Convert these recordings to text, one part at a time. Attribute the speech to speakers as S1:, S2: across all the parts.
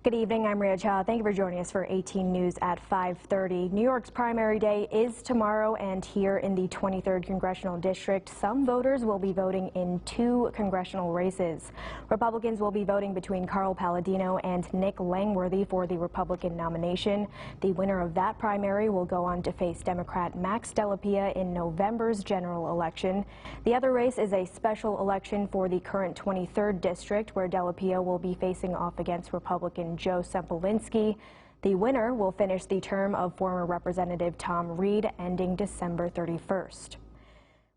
S1: Good evening, I'm Rhea Cha. Thank you for joining us for 18 News at 5:30. New York's primary day is tomorrow, and here in the 23rd Congressional District, some voters will be voting in two congressional races. Republicans will be voting between Carl Palladino and Nick Langworthy for the Republican nomination. The winner of that primary will go on to face Democrat Max Delapia in November's general election. The other race is a special election for the current 23rd District, where Delapia will be facing off against Republican Joe Sempolinski. The winner will finish the term of former Representative Tom Reed, ending December 31st.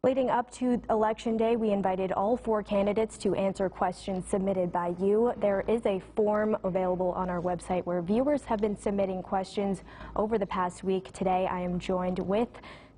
S1: Leading up to Election Day, we invited all four candidates to answer questions submitted by you. There is a form available on our website where viewers have been submitting questions over the past week. Today, I am joined with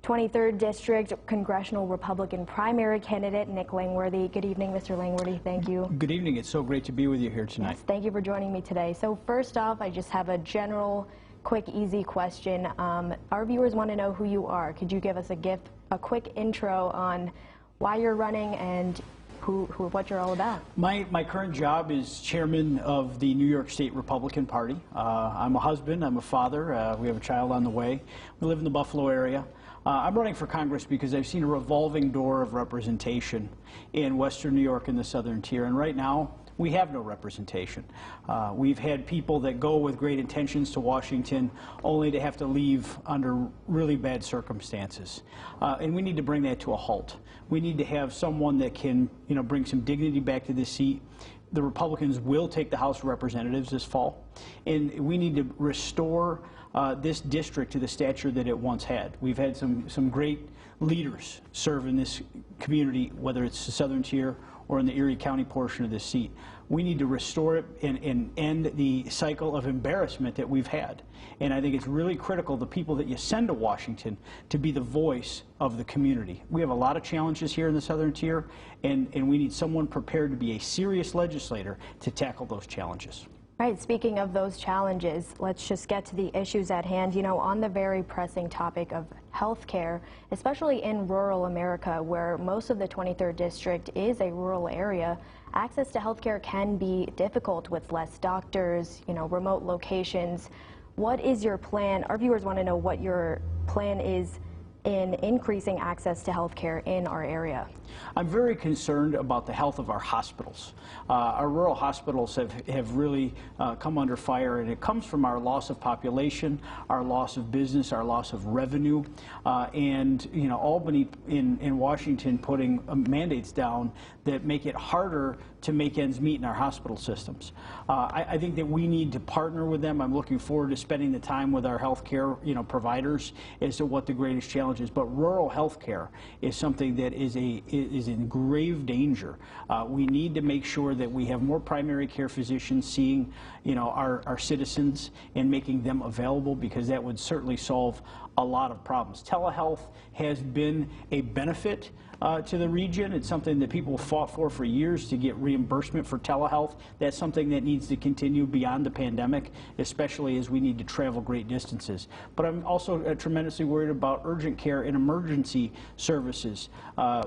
S1: 23rd District Congressional Republican primary candidate Nick Langworthy. Good evening, Mr. Langworthy. Thank you.
S2: Good evening. It's so great to be with you here tonight.
S1: Yes, thank you for joining me today. So first off, I just have a general, quick, easy question. Our viewers want to know who you are. Could you give us a quick intro on why you're running and what you're all about?
S2: My current job is chairman of the New York State Republican Party. I'm a husband. I'm a father. We have a child on the way. We live in the Buffalo area. I'm running for Congress because I've seen a revolving door of representation in Western New York and the Southern Tier, and right now we have no representation. We've had people that go with great intentions to Washington only to have to leave under really bad circumstances. And we need to bring that to a halt. We need to have someone that can, bring some dignity back to this seat. The Republicans will take the House of Representatives this fall, and we need to restore this district to the stature that it once had. We've had some great leaders serve in this community, whether it's the Southern Tier or in the Erie County portion of this seat. We need to restore it and end the cycle of embarrassment that we've had. And I think it's really critical, the people that you send to Washington, to be the voice of the community. We have a lot of challenges here in the Southern Tier, and we need someone prepared to be a serious legislator to tackle those challenges.
S1: Right, speaking of those challenges, let's just get to the issues at hand. On the very pressing topic of health care, especially in rural America, where most of the 23rd District is a rural area, access to health care can be difficult with less doctors, remote locations. What is your plan? Our viewers want to know what your plan is in increasing access to health care in our area.
S2: I'm very concerned about the health of our hospitals. Our rural hospitals have really come under fire, and it comes from our loss of population, our loss of business, our loss of revenue, and Albany in Washington putting mandates down that make it harder to make ends meet in our hospital systems. I think that we need to partner with them. I'm looking forward to spending the time with our health care providers as to what the greatest challenge is. But rural health care is something that is in grave danger. We need to make sure that we have more primary care physicians seeing our citizens and making them available, because that would certainly solve a lot of problems. Telehealth has been a benefit to the region. It's something that people fought for years, to get reimbursement for telehealth. That's something that needs to continue beyond the pandemic, especially as we need to travel great distances. But I'm also tremendously worried about urgent care and emergency services.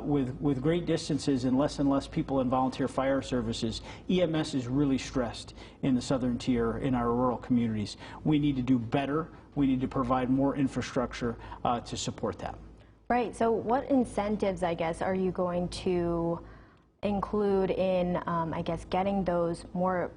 S2: With great distances and less people in volunteer fire services, EMS is really stressed in the Southern Tier, in our rural communities. We need to do better. We need to provide more infrastructure to support that.
S1: Right. So what incentives, I guess, are you going to include in, getting those more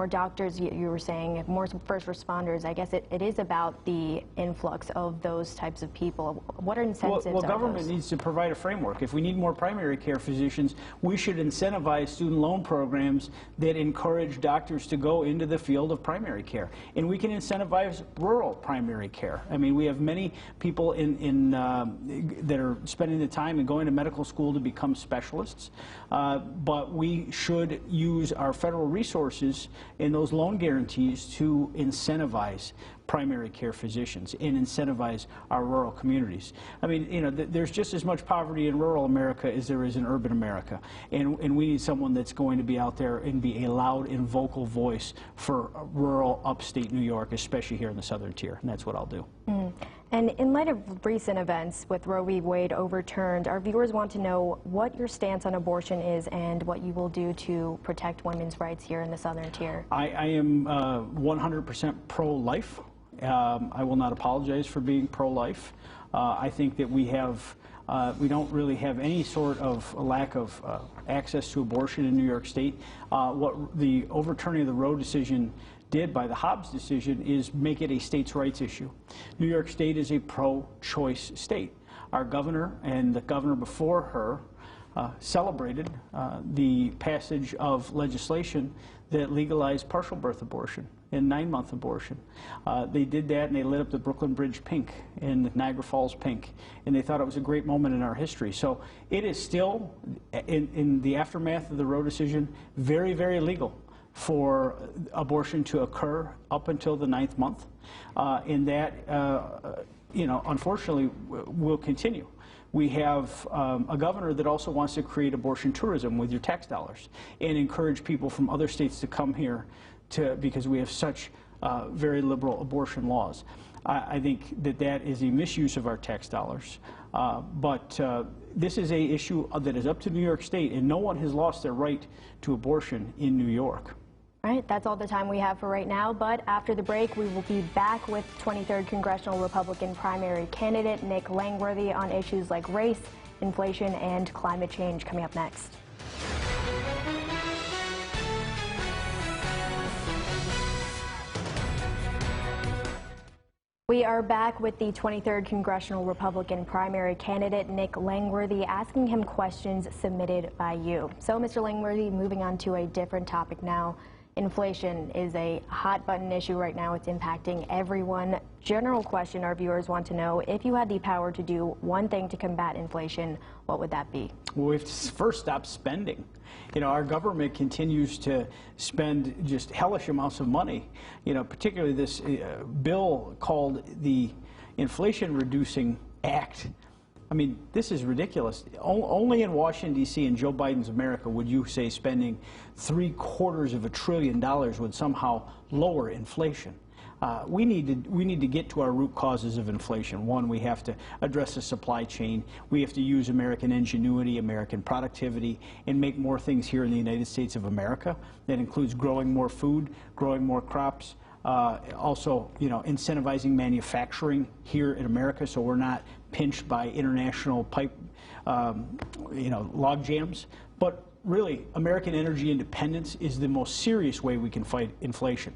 S1: doctors? You were saying more first responders. I guess it is about the influx of those types of people. What are incentives?
S2: Well, government needs to provide a framework. If we need more primary care physicians, we should incentivize student loan programs that encourage doctors to go into the field of primary care. And we can incentivize rural primary care. I mean, we have many people that are spending the time and going to medical school to become specialists. But we should use our federal resources in those loan guarantees to incentivize primary care physicians and incentivize our rural communities. I mean, you know, there's just as much poverty in rural America as there is in urban America, and we need someone that's going to be out there and be a loud and vocal voice for rural upstate New York, especially here in the southern tier, and that's what I'll do.
S1: And in light of recent events with Roe v. Wade overturned, our viewers want to know what your stance on abortion is and what you will do to protect women's rights here in the southern tier.
S2: I am 100% pro-life. I will not apologize for being pro-life. I think that we don't really have any sort of lack of access to abortion in New York State. What the overturning of the Roe decision did by the Hobbs decision is make it a states' rights issue. New York State is a pro-choice state. Our governor and the governor before her celebrated the passage of legislation that legalized partial birth abortion and 9-month abortion. They did that and they lit up the Brooklyn Bridge pink and Niagara Falls pink, and they thought it was a great moment in our history. So it is still, in the aftermath of the Roe decision, very, very legal for abortion to occur up until the 9th month, and that, you know, unfortunately, will continue. We have a governor that also wants to create abortion tourism with your tax dollars and encourage people from other states to come here because we have such very liberal abortion laws. I think that is a misuse of our tax dollars. But this is an issue that is up to New York State, and no one has lost their right to abortion in New York.
S1: All right, that's all the time we have for right now, but after the break, we will be back with 23rd Congressional Republican primary candidate Nick Langworthy on issues like race, inflation, and climate change coming up next. We are back with the 23rd Congressional Republican primary candidate Nick Langworthy, asking him questions submitted by you. So, Mr. Langworthy, moving on to a different topic now. Inflation is a hot button issue right now. It's impacting everyone. General question our viewers want to know, if you had the power to do one thing to combat inflation, what would that be? Well,
S2: we have to first stop spending. You know, our government continues to spend just hellish amounts of money. You know, particularly this bill called the Inflation Reducing Act. I mean, this is ridiculous. Only in Washington, D.C. and Joe Biden's America would you say spending $750 billion would somehow lower inflation. We need to get to our root causes of inflation. One, we have to address the supply chain. We have to use American ingenuity, American productivity, and make more things here in the United States of America. That includes growing more food, growing more crops, also, you know, incentivizing manufacturing here in America so we're not pinched by international log jams. But really, American energy independence is the most serious way we can fight inflation.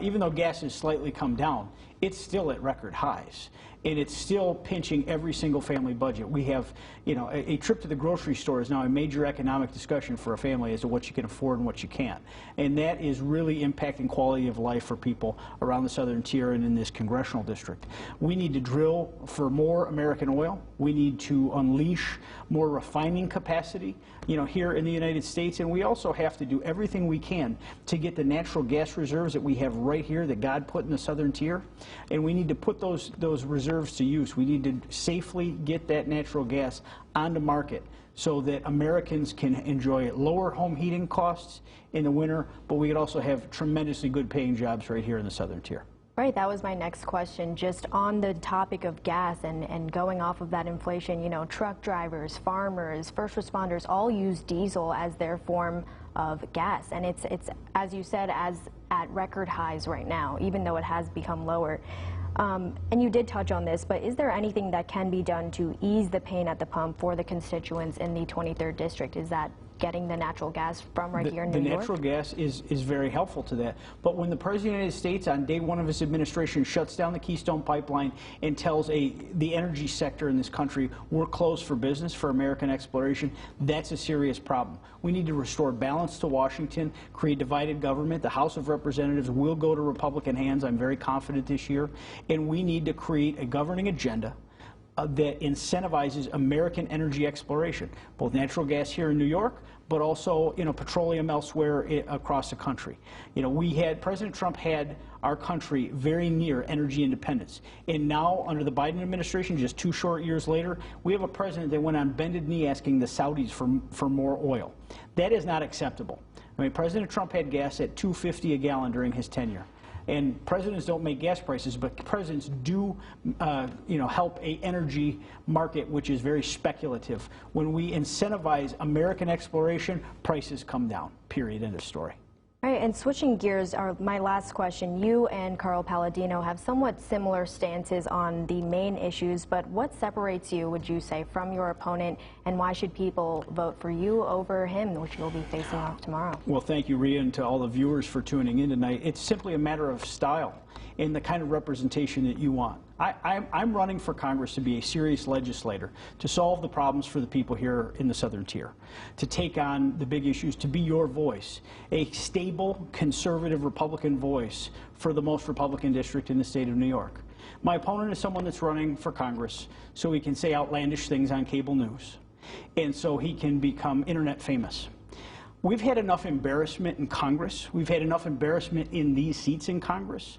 S2: Even though gas has slightly come down, it's still at record highs. And it's still pinching every single family budget. We have, you know, a trip to the grocery store is now a major economic discussion for a family as to what you can afford and what you can't. And that is really impacting quality of life for people around the southern tier and in this congressional district. We need to drill for more American oil. We need to unleash more refining capacity, you know, here in the United States. And we also have to do everything we can to get the natural gas reserves that we have right here that God put in the southern tier. And we need to put those reserves to use. We need to safely get that natural gas on the market so that Americans can enjoy lower home heating costs in the winter, but we could also have tremendously good paying jobs right here in the southern tier.
S1: Right, that was my next question. Just on the topic of gas and going off of that inflation, you know, truck drivers, farmers, first responders all use diesel as their form of gas, and it's as you said, at record highs right now, even though it has become lower. And you did touch on this, but is there anything that can be done to ease the pain at the pump for the constituents in the 23rd District? Is that getting the natural gas from right here in New York?
S2: The natural gas is very helpful to that. But when the President of the United States on day one of his administration shuts down the Keystone Pipeline and tells the energy sector in this country we're closed for business for American exploration, that's a serious problem. We need to restore balance to Washington, create divided government. The House of Representatives will go to Republican hands, I'm very confident this year. And we need to create a governing agenda that incentivizes American energy exploration, both natural gas here in New York, but also, petroleum elsewhere across the country. President Trump had our country very near energy independence. And now, under the Biden administration, just 2 short years later, we have a president that went on bended knee asking the Saudis for more oil. That is not acceptable. President Trump had gas at $2.50 a gallon during his tenure. And presidents don't make gas prices, but presidents do, help a energy market which is very speculative. When we incentivize American exploration, prices come down. Period. End of story.
S1: All right, and switching gears, my last question. You and Carl Palladino have somewhat similar stances on the main issues, but what separates you, would you say, from your opponent, and why should people vote for you over him, which you'll be facing off tomorrow?
S2: Well, thank you, Rhea, and to all the viewers for tuning in tonight. It's simply a matter of style and the kind of representation that you want. I'm running for Congress to be a serious legislator, to solve the problems for the people here in the Southern Tier, to take on the big issues, to be your voice, a stable, conservative Republican voice for the most Republican district in the state of New York. My opponent is someone that's running for Congress so he can say outlandish things on cable news, and so he can become internet famous. We've had enough embarrassment in Congress. We've had enough embarrassment in these seats in Congress.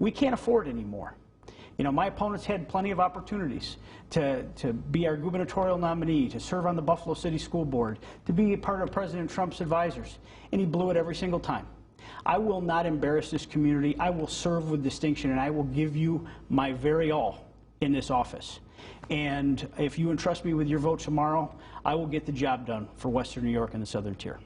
S2: We can't afford anymore. My opponent's had plenty of opportunities to be our gubernatorial nominee, to serve on the Buffalo City School Board, to be a part of President Trump's advisors, and he blew it every single time. I will not embarrass this community. I will serve with distinction, and I will give you my very all in this office. And if you entrust me with your vote tomorrow, I will get the job done for Western New York and the Southern Tier.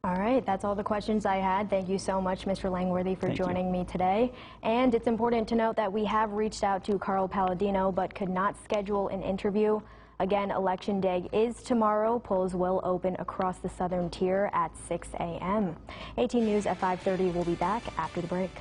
S1: All right, that's all the questions I had. Thank you so much, Mr. Langworthy, for joining me today. And it's important to note that we have reached out to Carl Palladino, but could not schedule an interview. Again, Election Day is tomorrow. Polls will open across the Southern Tier at 6 a.m. 18 News at 5:30 will be back after the break.